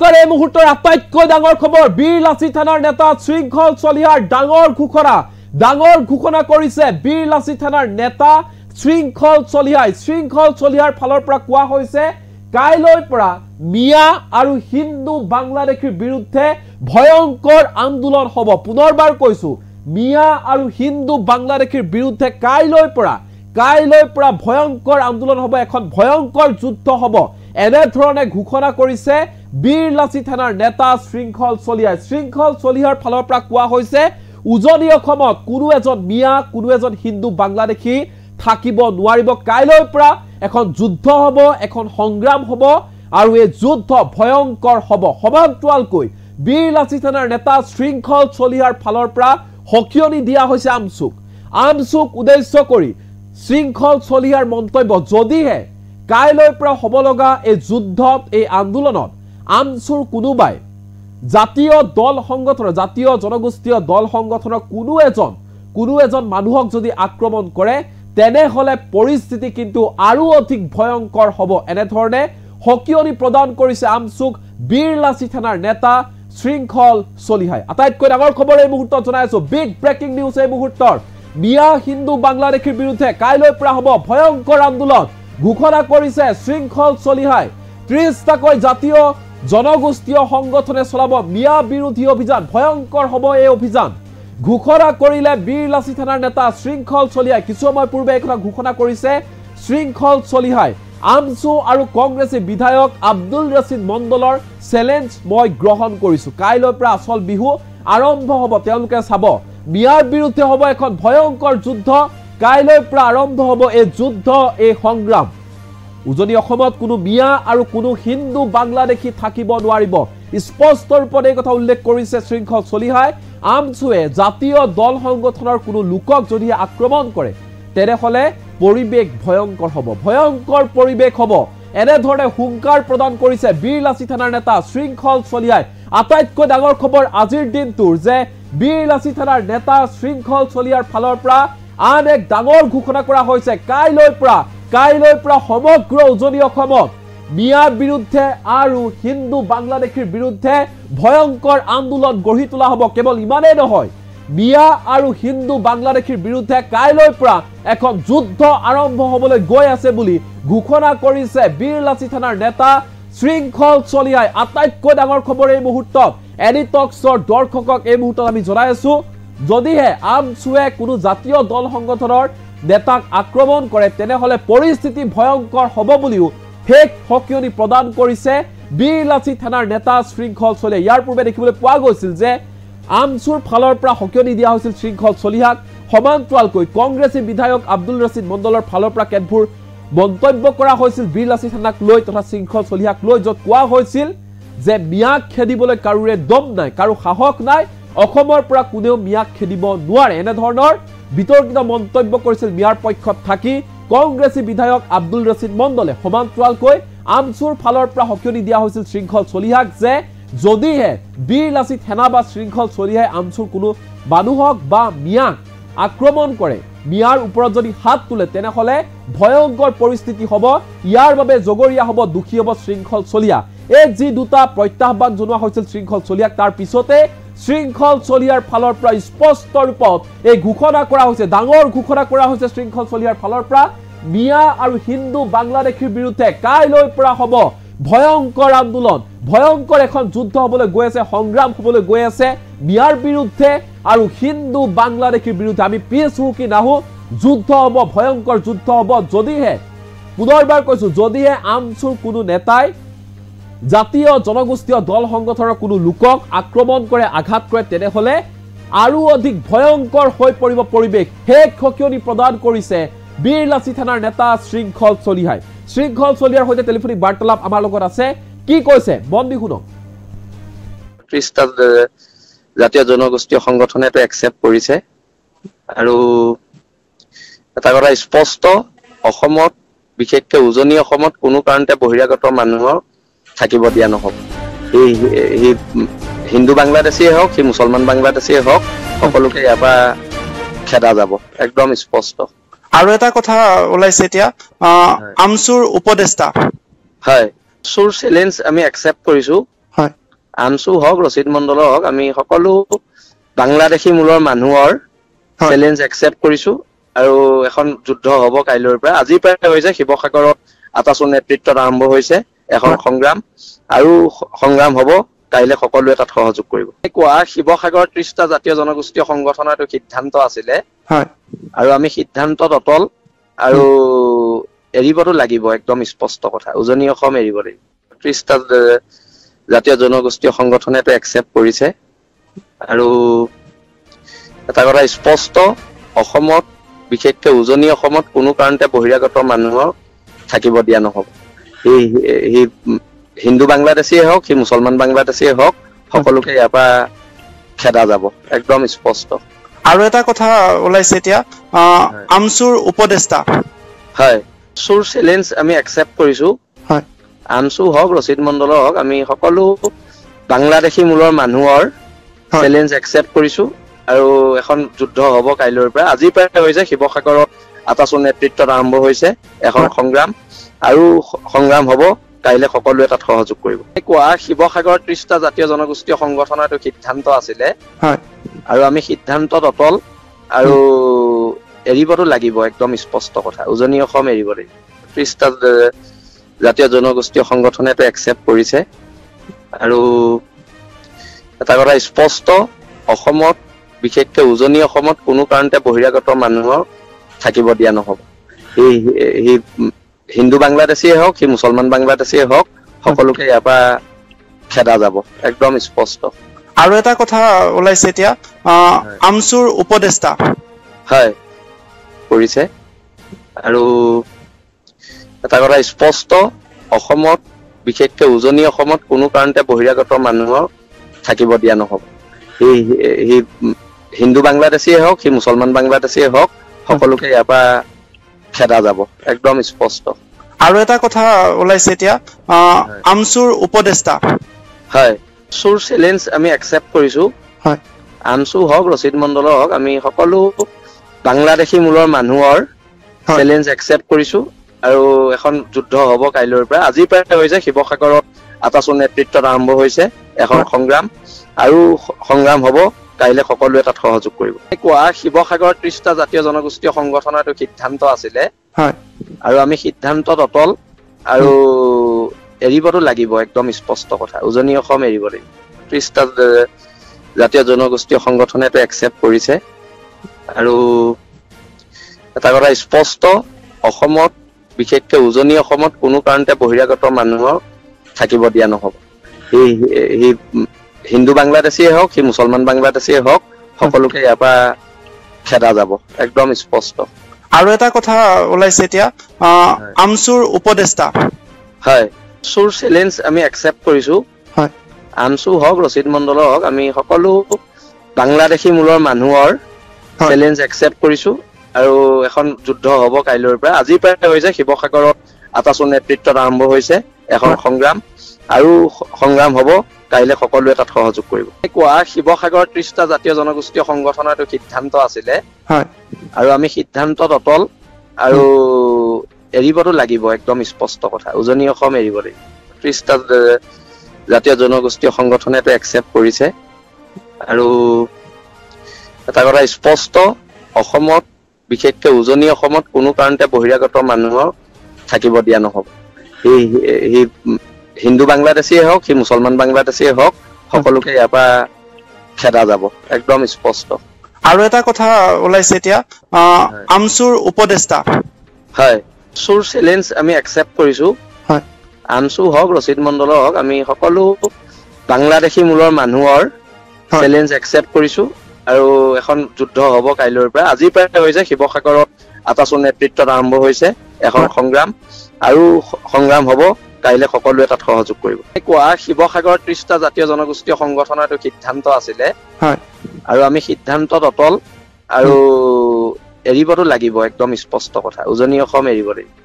এই মুহূৰ্তৰ আটাইতকৈ ডাঙৰ খবৰ বীৰলাচি থানাৰ নেতা শৃংখল চলিহাৰ ডাঙৰ ঘোষণা কৰিছে বীৰলাচি থানাৰ নেতা শৃংখল চলিহাৰ ফালৰ পৰা কোৱা হৈছে কাইলৈ পৰা মিয়া আৰু হিন্দু বাংলাদেশীৰ বিৰুদ্ধে ভয়ংকৰ আন্দোলন হ'ব পুনৰবাৰ কৈছো মিয়া আৰু হিন্দু বাংলাদেশীৰ বিৰুদ্ধে কাইলৈ পৰা ভয়ংকৰ আন্দোলন হ'ব এখন ভয়ংকৰ যুদ্ধ হ'ব এনে ধৰণে ঘোষণা কৰিছে বীৰলাচি থানাৰ নেতা শৃংখল চলিহাৰ ফালৰ পৰা কোৱা হৈছে উজনি অসমত কোনো এজন মিয়া কোনো এজন হিন্দু বাংলাদেশী থাকিব নোৱাৰিব কাইলৈ পৰা এখন যুদ্ধ হ'ব এখন সংগ্ৰাম হ'ব আৰু এই যুদ্ধ ভয়ংকৰ হ'ব সমান্তৰালকৈ বীৰলাচি থানাৰ নেতা শৃংখল চলিহাৰ ফালৰ পৰা হকিয়নি দিয়া হৈছে আমচুক উদ্দেশ্য কৰি শৃংখল চলিহাৰ মন্তব্য যদিহে কাইলৈ পৰা হ'ব লগা এই যুদ্ধত এই আন্দোলনত আমচুৰ কোনোবাই জাতীয় দল সংগঠনৰ জাতীয় জনগোষ্ঠীয় দল সংগঠনৰ কোনো এজন মানুহক যদি আক্ৰমণ কৰে তেনেহলে পৰিস্থিতি কিন্তু আৰু অধিক ভয়ংকৰ হ'ব এনে ধৰণে হকিয়নি প্ৰদান কৰিছে আমচুক বীৰলাচি থানাৰ নেতা শৃংখল চলিহাই আটাইতকৈ ডাঙৰ খবৰ এই মুহূৰ্তত জনাইছো বিগ ব্ৰেকিং নিউজ এই মুহূৰ্তৰ মিয়া হিন্দু বাংলাদেশীৰ বিৰুদ্ধে কাইলৈ পৰা হ'ব ভয়ংকৰ আন্দোলন ঘোষণা কৰিছে শৃংখল চলিহাই 30টাকৈ জাতীয় জনগোষ্ঠীয় সংগঠনে চলাব মিয়া বিৰোধী অভিযান ভয়ংকৰ হ'ব এই অভিযান ঘোষণা কৰিলে বীৰলাচি থানাৰ নেতা শৃংখল চলিহাই কিছু সময় পূৰ্বে এই কথা ঘোষণা কৰিছে শৃংখল চলিহাই আমচু আৰু কংগ্ৰেছী বিধায়ক আব্দুল ৰছিদ মণ্ডলৰ চ্যালেঞ্জ মই গ্ৰহণ কৰিছো কাইলৈ পৰা আসল বিহু আৰম্ভ হ'ব তেওঁলোকে চাব মিয়াৰ বিৰুদ্ধে হ'ব এখন ভয়ংকৰ যুদ্ধ কাইলৈ পৰা আৰম্ভ হ'ব এই যুদ্ধ এই সংগ্ৰাম উজনি অসমত কোনো মিয়া আৰু কোনো হিন্দু বাংলাদেশী থাকিব নোৱাৰিব স্পষ্ট ৰূপত এই কথা উল্লেখ কৰিছে শৃংখল চলিহাই আমচুৱে জাতীয় দল সংগঠনৰ কোনো লোকক যদি আক্ৰমণ কৰে তেনেহলে পৰিবেশ ভয়ংকৰ পৰিবেশ হ'ব এনে ধৰণে হুংকাৰ প্ৰদান কৰিছে বীৰলাচি থানাৰ নেতা শৃংখল চলিহাই আটাইতকৈ ডাঙৰ খবৰ আজিৰ দিনটোৰ যে বীৰলাচি থানাৰ নেতা শৃংখল চলিহাৰ ফালৰ পৰা আন এক ডাঙৰ ঘোষণা কৰা হৈছে কাইলৈ পৰা সমগ্ৰ উজনি অসমত মিয়াৰ বিৰুদ্ধে আৰু হিন্দু বাংলাদেশীৰ বিৰুদ্ধে ভয়ংকৰ আন্দোলন গঢ়ি তোলা হ'ব কেৱল ইমানেই নহয় মিয়া আৰু হিন্দু বাংলাদেশীৰ বিৰুদ্ধে কাইলৈ পৰা এখন যুদ্ধ আৰম্ভ হ'বলৈ গৈ আছে বুলি ঘোষণা কৰিছে বীৰলাচি থানাৰ নেতা শৃংখল চলিহাই আটাইতকৈ ডাঙৰ খবৰ এই মুহূৰ্তত এনি টক্সৰ দৰ্শকক এই মুহূৰ্তত আমি জনাই আছো যদিহে আমচুৱে কোনো জাতীয় দল সংগঠনৰ নেতাক আক্ৰমণ কৰে তেনেহলে পৰিস্থিতি ভয়ংকৰ হ'ব বুলিও ফেক হকিয়নি প্ৰদান কৰিছে বীৰলাচি থানাৰ নেতা শৃংখল চলিহাই ইয়াৰ পূৰ্বে দেখিবলৈ পোৱা গৈছিল যে আমচুৰ ফালৰ পৰা হকিয়নি দিয়া হৈছিল শৃংখল চলিহাক সমান্তৰালকৈ কংগ্ৰেছী বিধায়ক আব্দুল ৰছিদ মণ্ডলৰ ফালৰ পৰা কেতবোৰ মন্তব্য কৰা হৈছিল বীৰলাচি থানাক লৈ তথা শৃংখল চলিহাক লৈ য'ত কোৱা হৈছিল যে মিয়াক খেদিবলৈ কাৰোৰে দম নাই কাৰো সাহস নাই অসমৰ পৰা কোনেও মিয়াক খেদিব নোৱাৰে এনে ধৰণৰ বিতৰ্কিত মন্তব্য কৰিছিল মিয়াৰ পক্ষত থাকি কংগ্ৰেছী বিধায়ক আব্দুল ৰছিদ মণ্ডলে সমান্তৰালকৈ আমচুৰ ফালৰ পৰা হকিয়নি দিয়া হৈছিল শৃংখল চলিহাক যে যদিহে বীৰলাচি থানা বা শৃংখল চলিহাই আমচুৰ কোনো মানুহক বা মিয়াক আক্ৰমণ কৰে মিয়াৰ ওপৰত যদি হাত তোলে তেনেহলে ভয়ংকৰ পৰিস্থিতি হ'ব ইয়াৰ বাবে জগৰীয়া হ'ব দুখী হ'ব শৃংখল চলিহা এই যি দুটা প্ৰত্যাহ্বান জনোৱা হৈছিল শৃংখল চলিহাক তাৰ পিছতে শৃংখল চলিহাৰ ফালৰ পৰা স্পষ্ট ৰূপত এই ঘোষণা কৰা হৈছে ডাঙৰ ঘোষণা কৰা হৈছে শৃংখল চলিহাৰ ফালৰ পৰা মিয়া আৰু হিন্দু বাংলাদেশীৰ বিৰুদ্ধে কাইলৈ পৰা হ'ব ভয়ংকৰ আন্দোলন ভয়ংকৰ এখন যুদ্ধ হ'বলৈ গৈ আছে সংগ্ৰাম হ'বলৈ গৈ আছে মিয়াৰ বিৰুদ্ধে আৰু হিন্দু বাংলাদেশীৰ বিৰুদ্ধে আমি পিছ হুকি নাহো যুদ্ধ হ'ব ভয়ংকৰ যুদ্ধ হ'ব যদিহে পুনৰবাৰ কৈছো যদিহে আমচুৰ কোনো নেতাই জাতীয় জনগোষ্ঠীয় দল সংগঠনৰ কোনো লোকক আক্ৰমণ কৰে আঘাত কৰে তেনেহলে আৰু অধিক ভয়ংকৰ হৈ পৰিব পৰিবেশ ফেক হকিয়নি প্ৰদান কৰিছে বীৰলাচি থানাৰ নেতা শৃংখল চলিহাৰ সৈতে টেলিফোনিক বাৰ্তালাপ আমাৰ লগত আছে কি কৈছে মন দি শুনক 30টা জাতীয় জনগোষ্ঠীয় সংগঠনে এটো একচেপ্ট কৰিছে আৰু এটা কথা স্পষ্ট অসমত বিশেষকৈ উজনি অসমত কোনো কাৰণতে বহিৰাগত মানুহৰ থাকিব দিয়া নহব এই হিন্দু বাংলাদেশীয়ে হওক কি মুছলমান বাংলাদেশীয়ে হওক সকলোকে ইয়াবা খেদা যাব একদম স্পষ্ট আৰু এটা কথা ওলাইছে এতিয়া আমচুৰ উপদেষ্টা হয় আমচুৰ চ্যালেঞ্জ আমি একচেপ্ট কৰিছো হয় আনছু হওক ৰচিদ মণ্ডল হওক আমি সকলো বাংলাদেশী মূলৰ মানুহৰ চ্যালেঞ্জ একসেপ্ট কৰিছো আৰু এখন যুদ্ধ হ'ব কাইলৈৰ পৰা আজি প্ৰায় হৈছে শিৱসাগৰত আতাছৰ নেতৃত্বত আৰম্ভ হৈছে এখন সংগ্ৰাম আৰু সংগ্ৰাম হ'ব কাইলে সকলোৱে তাত সহযোগ কৰিব কোৱা শিৱসাগৰ 30টা জাতীয় জনগোষ্ঠীয় সংগঠনৰ এটা সিদ্ধান্ত আছিল হয় আৰু আমি সিদ্ধান্তত অটল আৰু এৰিবটো লাগিব একদম স্পষ্ট কথা উজনি অসম এৰিব লাগিব 30টা জাতীয় জনগোষ্ঠীয় সংগঠনে এটা একসেপ্ট কৰিছে আৰু এটা কথা স্পষ্ট অসমত বিশেষকৈ উজনি অসমত কোনো কাৰণতে বহিৰাগত মানুহৰ থাকিব দিয়া নহব এই হিন্দু বাংলাদেশী হওক কি মুছলমান বাংলাদেশী হওক সকলোকে ইয়াৰ পৰা খেদা যাব একদম স্পষ্ট আৰু এটা কথা ওলাইছে এতিয়া আমছুৰ উপদেষ্টা হয় সুৰ চ্যালেঞ্জ আমি একসেপ্ট কৰিছো হয় আমছু হওক ৰচিদ মণ্ডল হওক আমি সকলো বাংলাদেশী মূলৰ মানুহৰ চ্যালেঞ্জ একসেপ্ট কৰিছো আৰু এখন যুদ্ধ হ'ব কাইলৈৰ পৰা আজি প্ৰায় হৈছে শিৱসাগৰত আতাছৰ নেতৃত্বত আৰম্ভ হৈছে এখন সংগ্ৰাম আৰু সংগ্ৰাম হ'ব কাইলে সকলোৱে তাত সহযোগ কৰিব কোৱা শিৱসাগৰ 30টা জাতীয় জনগোষ্ঠীয় সংগঠনৰ এটা সিদ্ধান্ত আছিল হয় আৰু আমি সিদ্ধান্তত অটল আৰু এৰিবটো লাগিব একদম স্পষ্ট কথা উজনি অসম এৰিব লাগিব 30টা জাতীয় জনগোষ্ঠীয় সংগঠনে এটা একসেপ্ট কৰিছে আৰু এটা কথা স্পষ্ট অসমত বিশেষকৈ উজনি অসমত কোনো কাৰণতে বহিৰাগত মানুহৰ থাকিব দিয়া নহব এই হিন্দু বাংলাদেশী হওক কি মুছলমান বাংলাদেশী হওক সকলোকে ইয়াৰ পৰা খেদা যাব একদম স্পষ্ট আৰু এটা কথা ওলাইছে এতিয়া আমছুৰ উপদেষ্টা হয় কৰিছে আৰু এটা কথা স্পষ্ট অসমত বিশেষকৈ উজনি অসমত কোনো কাৰণতে বহিৰাগত মানুহৰ থাকিব দিয়া নহব এই হিন্দু বাংলাদেশী হওক কি মুছলমান বাংলাদেশী হওক সকলোকে ইয়াৰ পৰা খেদা যাব একদম স্পষ্ট আৰু এটা কথা ওলাইছে এতিয়া আমছুৰ উপদেষ্টা হয় সুৰ চ্যালেঞ্জ আমি একসেপ্ট কৰিছো হয় আমছু হওক ৰচিদ মণ্ডল হওক আমি সকলো বাংলাদেশী মূলৰ মানুহৰ চ্যালেঞ্জ একসেপ্ট কৰিছো আৰু এখন যুদ্ধ হ'ব কাইলৈৰ পৰা আজি প্ৰায় হৈছে শিৱসাগৰত আতাছৰ নেতৃত্বত আৰম্ভ হৈছে এখন সংগ্ৰাম আৰু সংগ্ৰাম হ'ব কাইলে সকলোৱে তাত সহযোগ কৰিব কোৱা শিৱসাগৰ 30টা জাতীয় জনগোষ্ঠীয় সংগঠনৰ এটা সিদ্ধান্ত আছিল হয় আৰু আমি সিদ্ধান্তত অটল আৰু এৰিবটো লাগিব একদম স্পষ্ট কথা উজনি অসম এৰিব লাগিব 30টা জাতীয় জনগোষ্ঠীয় সংগঠনে এটা একসেপ্ট কৰিছে আৰু এটা কথা স্পষ্ট অসমত বিশেষকৈ উজনি অসমত কোনো কাৰণতে বহিৰাগত মানুহৰ থাকিব দিয়া নহব এই হিন্দু বাংলাদেশী হওক কি মুছলমান বাংলাদেশী হওক সকলোকে ইয়াৰ পৰা খেদা যাব একদম স্পষ্ট আৰু এটা কথা ওলাইছে এতিয়া আমছুৰ উপদেষ্টা হয় সুৰ চ্যালেঞ্জ আমি একসেপ্ট কৰিছো হয় আমছু হওক ৰচিদ মণ্ডল হওক আমি সকলো বাংলাদেশী মূলৰ মানুহৰ চ্যালেঞ্জ একসেপ্ট কৰিছো আৰু এখন যুদ্ধ হ'ব কাইলৈৰ পৰা আজি প্ৰায় হৈছে শিৱসাগৰত আতাছৰ নেতৃত্বত আৰম্ভ হৈছে এখন সংগ্ৰাম আৰু সংগ্ৰাম হ'ব কাইলে সকলোৱে তাত সহযোগ কৰিব কোৱা শিৱসাগৰ 30টা জাতীয় জনগোষ্ঠীয় সংগঠনৰ এটা সিদ্ধান্ত আছিল হয় আৰু আমি সিদ্ধান্তত অটল আৰু এৰিবটো লাগিব একদম স্পষ্ট কথা উজনি অসম এৰিব লাগিব 30টা জাতীয় জনগোষ্ঠীয় সংগঠনে এটা একসেপ্ট কৰিছে আৰু এটা কথা স্পষ্ট অসমত বিশেষকৈ উজনি অসমত কোনো কাৰণতে বহিৰাগত মানুহৰ থাকিব দিয়া নহব এই হিন্দু বাংলাদেশী হওক কি মুছলমান বাংলাদেশী হওক সকলোকে ইয়াৰ পৰা খেদা যাব একদম স্পষ্ট আৰু এটা কথা ওলাইছে এতিয়া আমছুৰ উপদেষ্টা হয় সুৰ চ্যালেঞ্জ আমি একসেপ্ট কৰিছো হয় আমছু হওক ৰচিদ মণ্ডল হওক আমি সকলো বাংলাদেশী মূলৰ মানুহৰ চ্যালেঞ্জ একসেপ্ট কৰিছো আৰু এখন যুদ্ধ হ'ব কাইলৈৰ পৰা আজি প্ৰায় হৈছে শিৱসাগৰত আতাছৰ নেতৃত্বত আৰম্ভ হৈছে এখন সংগ্ৰাম আৰু সংগ্ৰাম হ'ব কাইলে সকলোৱে তাত সহযোগ কৰিব কোৱা শিৱসাগৰ 30টা জাতীয় জনগোষ্ঠীয় সংগঠনৰ এটা সিদ্ধান্ত আছিল হয় আৰু আমি সিদ্ধান্তত অটল আৰু এৰিবটো লাগিব একদম স্পষ্ট কথা উজনি অসম এৰিব লাগিব